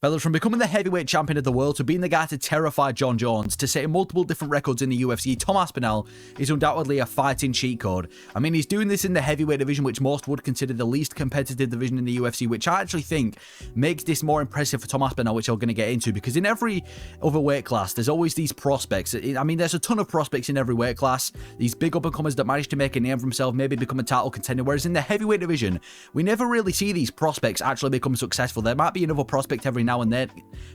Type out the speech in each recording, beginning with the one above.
Fellas, from becoming the heavyweight champion of the world to being the guy to terrify Jon Jones to setting multiple different records in the UFC, Tom Aspinall is undoubtedly a fighting cheat code. I mean, he's doing this in the heavyweight division, which most would consider the least competitive division in the UFC, which I actually think makes this more impressive for Tom Aspinall, which I'm going to get into, because in every other weight class, there's always these prospects. I mean, there's a ton of prospects in every weight class, these big up-and-comers that manage to make a name for themselves, maybe become a title contender, whereas in the heavyweight division, we never really see these prospects actually become successful. There might be another prospect every now and then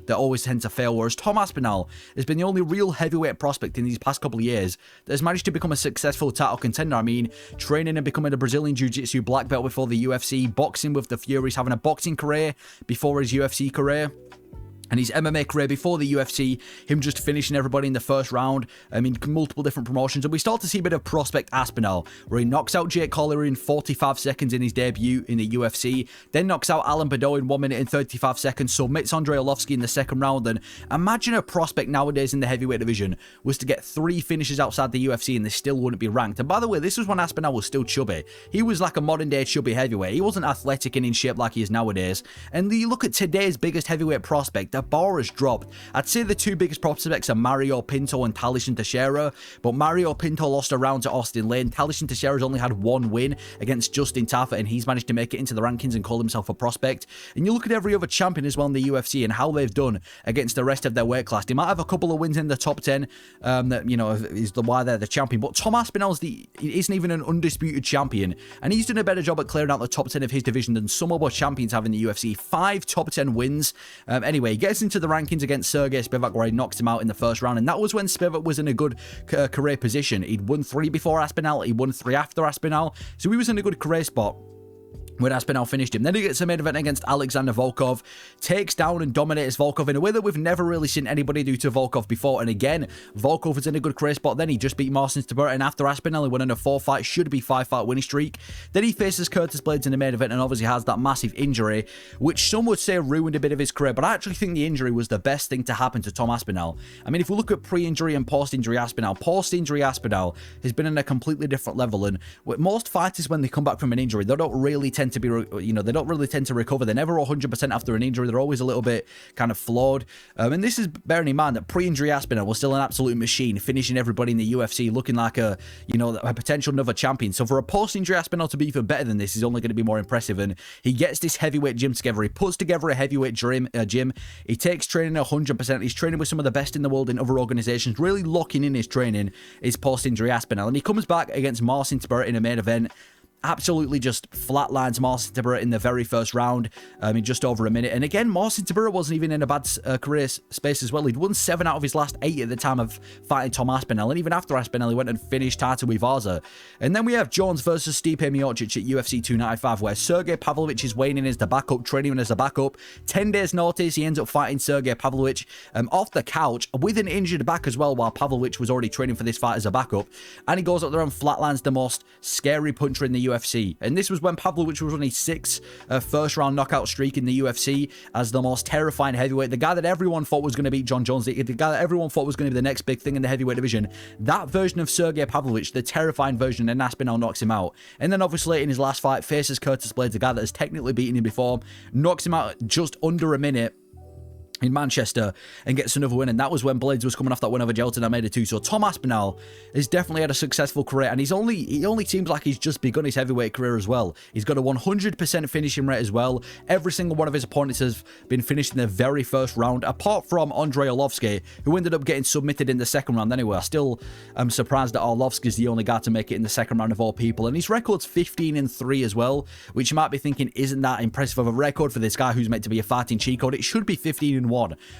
that always tend to fail, whereas Tom Aspinall has been the only real heavyweight prospect in these past couple of years that has managed to become a successful title contender. I mean, training and becoming a Brazilian Jiu-Jitsu black belt before the UFC, boxing with the Furies, having a boxing career before his UFC career, and his MMA career before the UFC, him just finishing everybody in the first round. I mean, multiple different promotions. And we start to see a bit of prospect Aspinall, where he knocks out Jake Collier in 45 seconds in his debut in the UFC, then knocks out Alan Baudot in 1 minute and 35 seconds, submits Andrei Arlovski in the second round. And imagine a prospect nowadays in the heavyweight division was to get 3 finishes outside the UFC and they still wouldn't be ranked. And by the way, this was when Aspinall was still chubby. He was like a modern day chubby heavyweight. He wasn't athletic and in shape like he is nowadays. And you look at today's biggest heavyweight prospect, the bar has dropped. I'd say the 2 biggest prospects are Mario Pinto and Talishan Teixeira, but Mario Pinto lost a round to Austin Lane. Talishan Teixeira's only had 1 win against Justin Tafa, and he's managed to make it into the rankings and call himself a prospect. And you look at every other champion as well in the UFC and how they've done against the rest of their weight class. They might have a couple of wins in the top 10, that, you know, is why they're the champion, but Tom Aspinall isn't even an undisputed champion, and he's done a better job at clearing out the top 10 of his division than some other champions have in the UFC. 5 top 10 wins. Anyway, he gets into the rankings against Sergey Spivak, where he knocks him out in the first round, and that was when Spivak was in a good career position. He'd won 3 before Aspinall, he won 3 after Aspinall, so he was in a good career spot when Aspinall finished him. Then he gets a main event against Alexander Volkov, takes down and dominates Volkov in a way that we've never really seen anybody do to Volkov before. And again, Volkov was in a good career spot. Then he just beat Marcin Tybura, and after Aspinall, he went on a 4-fight, should be 5-fight winning streak. Then he faces Curtis Blades in the main event and obviously has that massive injury, which some would say ruined a bit of his career, but I actually think the injury was the best thing to happen to Tom Aspinall. I mean, if we look at pre-injury and post-injury Aspinall has been on a completely different level, and with most fighters, when they come back from an injury, they don't really tend to be, they don't really tend to recover. They're never 100% after an injury. They're always a little bit kind of flawed. And this is bearing in mind that pre-injury Aspinall was still an absolute machine, finishing everybody in the UFC, looking like a potential another champion. So for a post-injury Aspinall to be even better than this is only going to be more impressive. And he gets this heavyweight gym together. He puts together a heavyweight gym. He takes training 100%. He's training with some of the best in the world in other organizations, really locking in his training, his post-injury Aspinall. And he comes back against Marcin Tybura in a main event. Absolutely just flatlines Marcin Tybura in the very first round in just over a minute. And again, Marcin Tybura wasn't even in a bad career space as well. He'd won 7 out of his last 8 at the time of fighting Tom Aspinall. And even after Aspinall, he went and finished Tata Uivaza. And then we have Jones versus Stipe Miocic at UFC 295, where Sergey Pavlovich is weighing in as the backup, training as a backup. 10 days notice, he ends up fighting Sergey Pavlovich off the couch with an injured back as well, while Pavlovich was already training for this fight as a backup. And he goes up there and flatlines the most scary puncher in the UFC. And this was when Pavlovich was on his 6th first-round knockout streak in the UFC as the most terrifying heavyweight. The guy that everyone thought was going to beat Jon Jones, the guy that everyone thought was going to be the next big thing in the heavyweight division. That version of Sergey Pavlovich, the terrifying version, and Aspinall knocks him out. And then obviously in his last fight, faces Curtis Blades, the guy that has technically beaten him before, knocks him out just under a minute in Manchester and gets another win. And that was when Blades was coming off that win over Gelton Almeida too. So Tom Aspinall has definitely had a successful career, and he only seems like he's just begun his heavyweight career as well. He's got a 100% finishing rate as well. Every single one of his opponents has been finished in the very first round, apart from Andrei Arlovski, who ended up getting submitted in the second round anyway. I still am surprised that Arlovski is the only guy to make it in the second round of all people. And his record's 15-3 as well, which you might be thinking, isn't that impressive of a record for this guy who's meant to be a fighting cheat code? It should be 15-1.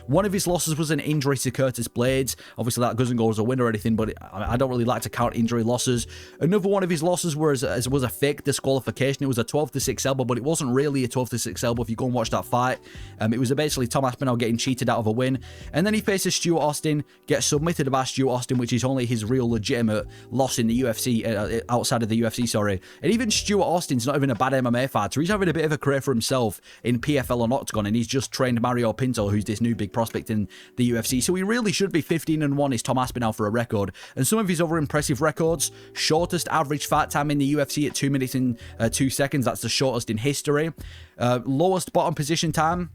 One of his losses was an injury to Curtis Blades. Obviously, that doesn't go as a win or anything, but I don't really like to count injury losses. Another one of his losses was a fake disqualification. It was a 12-6 elbow, but it wasn't really a 12-6 elbow if you go and watch that fight. It was basically Tom Aspinall getting cheated out of a win. And then he faces Stuart Austin, gets submitted by Stuart Austin, which is only his real legitimate loss in the UFC, outside of the UFC, sorry. And even Stuart Austin's not even a bad MMA fighter. He's having a bit of a career for himself in PFL and Octagon, and he's just trained Mario Pinto, who's this new big prospect in the UFC. So he really should be 15-1 is Tom Aspinall for a record. And some of his other impressive records: shortest average fight time in the UFC at 2 minutes and 2 seconds. That's the shortest in history. Lowest bottom position time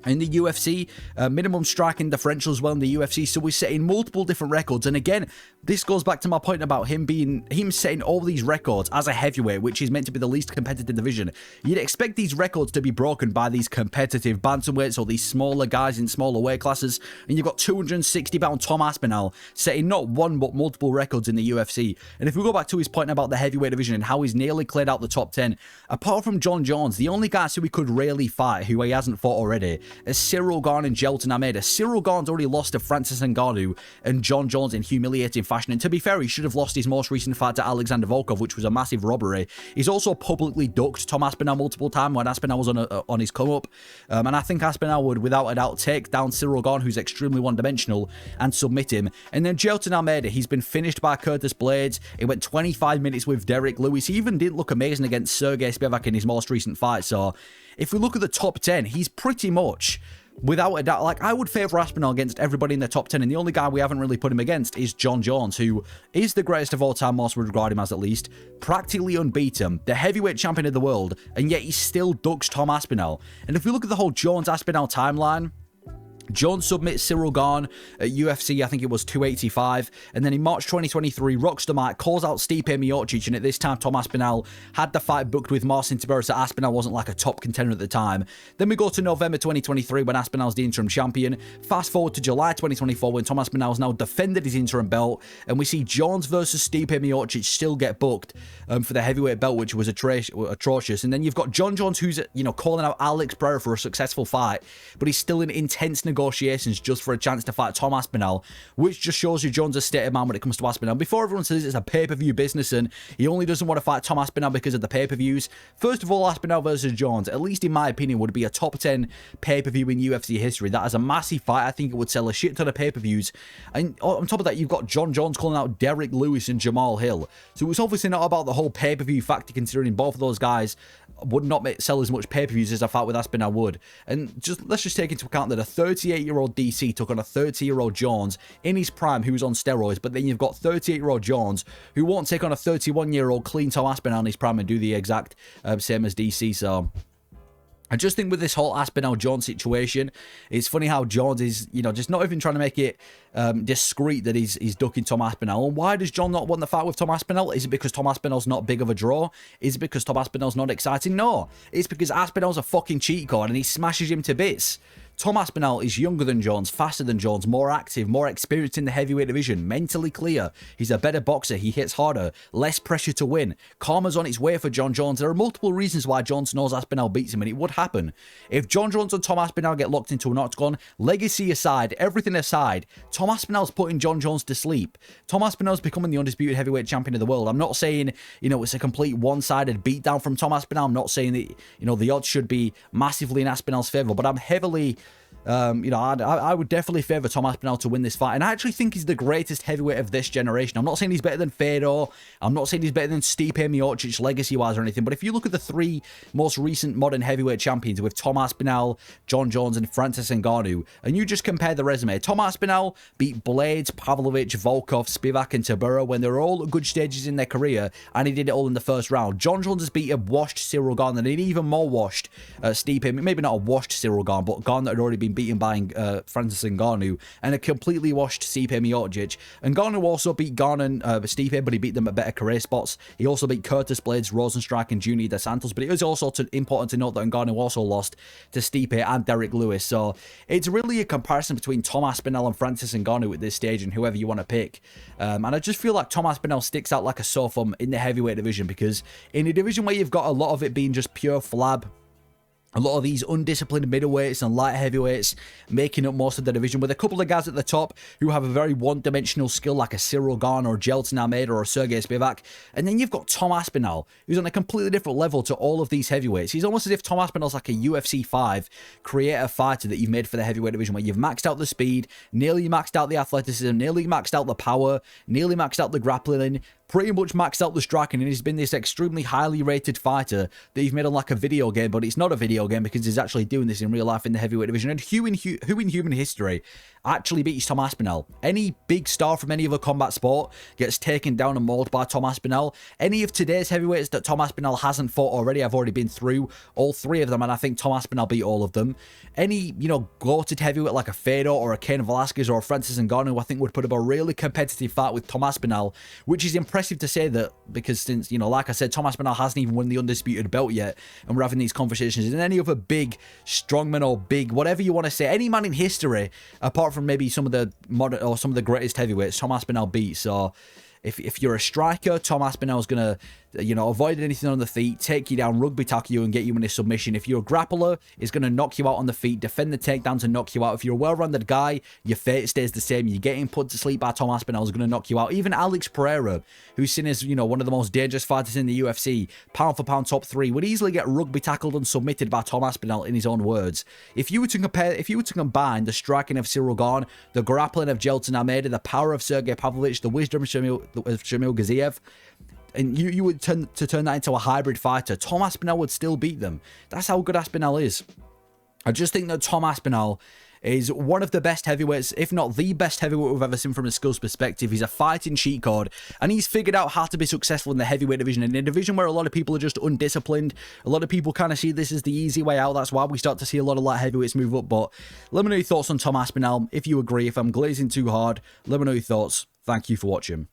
in the UFC, minimum striking differential as well in the UFC, so we're setting multiple different records. And again, this goes back to my point about him setting all these records as a heavyweight, which is meant to be the least competitive division. You'd expect these records to be broken by these competitive bantamweights or these smaller guys in smaller weight classes, and you've got 260-pound Tom Aspinall setting not one but multiple records in the UFC. And if we go back to his point about the heavyweight division and how he's nearly cleared out the top 10, apart from Jon Jones, the only guys who he could really fight, who he hasn't fought already, as Cyril Gane and Jelton Almeida. Cyril Gane's already lost to Francis Ngannou and Jon Jones in humiliating fashion, and to be fair, he should have lost his most recent fight to Alexander Volkov, which was a massive robbery. He's also publicly ducked Tom Aspinall multiple times when Aspinall was on his come-up, and I think Aspinall would, without a doubt, take down Cyril Gane, who's extremely one-dimensional, and submit him. And then Jelton Almeida, he's been finished by Curtis Blades. It went 25 minutes with Derek Lewis. He even didn't look amazing against Sergey Spivak in his most recent fight, so if we look at the top 10, he's pretty much, without a doubt, like, I would favour Aspinall against everybody in the top 10, and the only guy we haven't really put him against is Jon Jones, who is the greatest of all time, most would regard him as, at least, practically unbeaten, the heavyweight champion of the world, and yet he still ducks Tom Aspinall. And if we look at the whole Jones-Aspinall timeline, Jones submits Cyril Gane at UFC, I think it was 285, and then in March 2023, Rockstar Mike calls out Stipe Miocic, and at this time, Tom Aspinall had the fight booked with Marcin Tiberius, so Aspinall wasn't like a top contender at the time. Then we go to November 2023 when Aspinall's the interim champion. Fast forward to July 2024 when Tom Aspinall's now defended his interim belt, and we see Jones versus Stipe Miocic still get booked for the heavyweight belt, which was atrocious. And then you've got Jon Jones, who's, calling out Alex Pereira for a successful fight, but he's still in intense negotiations just for a chance to fight Tom Aspinall, which just shows you Jones' state of mind when it comes to Aspinall. Before everyone says it's a pay-per-view business and he only doesn't want to fight Tom Aspinall because of the pay-per-views, first of all, Aspinall versus Jones, at least in my opinion, would be a top 10 pay-per-view in UFC history. That is a massive fight. I think it would sell a shit ton of pay-per-views. And on top of that, you've got Jon Jones calling out Derek Lewis and Jamal Hill. So it's obviously not about the whole pay-per-view factor, considering both of those guys would not sell as much pay-per-views as a fight with Aspinall would. And let's just take into account that a 38-year-old DC took on a 30-year-old Jones in his prime who was on steroids, but then you've got 38-year-old Jones who won't take on a 31-year-old clean Tom Aspinall in his prime and do the exact same as DC. So I just think with this whole Aspinall-Jones situation, it's funny how Jones is, just not even trying to make it discreet that he's ducking Tom Aspinall. And why does Jon not want the fight with Tom Aspinall? Is it because Tom Aspinall's not big of a draw? Is it because Tom Aspinall's not exciting? No, it's because Aspinall's a fucking cheat code and he smashes him to bits. Tom Aspinall is younger than Jones, faster than Jones, more active, more experienced in the heavyweight division, mentally clear. He's a better boxer, he hits harder, less pressure to win. Karma's on its way for Jon Jones. There are multiple reasons why Jones knows Aspinall beats him, and it would happen. If Jon Jones and Tom Aspinall get locked into an octagon, legacy aside, everything aside, Tom Aspinall's putting Jon Jones to sleep. Tom Aspinall's becoming the undisputed heavyweight champion of the world. I'm not saying, it's a complete one-sided beatdown from Tom Aspinall. I'm not saying that, the odds should be massively in Aspinall's favour, but I'm heavily I would definitely favour Tom Aspinall to win this fight, and I actually think he's the greatest heavyweight of this generation. I'm not saying he's better than Fedor, I'm not saying he's better than Stipe Miocic legacy-wise or anything, but if you look at the three most recent modern heavyweight champions with Tom Aspinall, Jon Jones, and Francis Ngannou, and you just compare the resume, Tom Aspinall beat Blades, Pavlovich, Volkov, Spivak, and Tibura when they were all at good stages in their career, and he did it all in the first round. Jon Jones has beat a washed Cyril Gane, and an even more washed Stipe, maybe not a washed Cyril Gane, but Gane that had already been beaten by Francis Ngannou, and a completely washed Stipe Miocic. And Ngannou also beat Gane and Stipe, but he beat them at better career spots. He also beat Curtis Blades, Rosenstrike, and Junior Dos Santos, but it is also important to note that Ngannou also lost to Stipe and Derek Lewis. So it's really a comparison between Tom Aspinall and Francis Ngannou at this stage, and whoever you want to pick. And I just feel like Tom Aspinall sticks out like a sore thumb in the heavyweight division, because in a division where you've got a lot of it being just pure flab, a lot of these undisciplined middleweights and light heavyweights making up most of the division, with a couple of guys at the top who have a very one-dimensional skill like a Cyril Gane or Jelton Almeida or Sergey Spivak. And then you've got Tom Aspinall, who's on a completely different level to all of these heavyweights. He's almost as if Tom Aspinall's like a UFC 5 creator fighter that you've made for the heavyweight division, where you've maxed out the speed, nearly maxed out the athleticism, nearly maxed out the power, nearly maxed out the grappling, pretty much maxed out the striking, and he's been this extremely highly rated fighter that you've made on like a video game, but it's not a video game because he's actually doing this in real life in the heavyweight division. And who in human history actually beats Tom Aspinall? Any big star from any other combat sport gets taken down and mauled by Tom Aspinall. Any of today's heavyweights that Tom Aspinall hasn't fought already, I've already been through all 3 of them, and I think Tom Aspinall beat all of them. Any, you know, goated heavyweight like a Fedor or a Cain Velasquez or a Francis Ngannou, I think would put up a really competitive fight with Tom Aspinall, which is impressive to say that, because since, you know, like I said, Tom Aspinall hasn't even won the undisputed belt yet, and we're having these conversations. And any other big strongman or big whatever you want to say, any man in history, apart from maybe some of the modern or some of the greatest heavyweights, Tom Aspinall beats. So if you're a striker, Tom Aspinall's going to, you know, avoid anything on the feet, take you down, rugby tackle you, and get you in a submission. If you're a grappler, he's going to knock you out on the feet, defend the takedowns and knock you out. If you're a well-rounded guy, your fate stays the same. You're getting put to sleep by Tom Aspinall is going to knock you out. Even Alex Pereira, who's seen as, you know, one of the most dangerous fighters in the UFC, pound for pound top 3, would easily get rugby tackled and submitted by Tom Aspinall in his own words. If you were to combine the striking of Cyril Gane, the grappling of Jelton Almeida, the power of Sergey Pavlovich, the wisdom of Shamil Gaziev, and you would turn that into a hybrid fighter, Tom Aspinall would still beat them. That's how good Aspinall is. I just think that Tom Aspinall is one of the best heavyweights, if not the best heavyweight we've ever seen from a skills perspective. He's a fighting cheat code, and he's figured out how to be successful in the heavyweight division, in a division where a lot of people are just undisciplined. A lot of people kind of see this as the easy way out. That's why we start to see a lot of light heavyweights move up. But let me know your thoughts on Tom Aspinall. If you agree, if I'm glazing too hard, let me know your thoughts. Thank you for watching.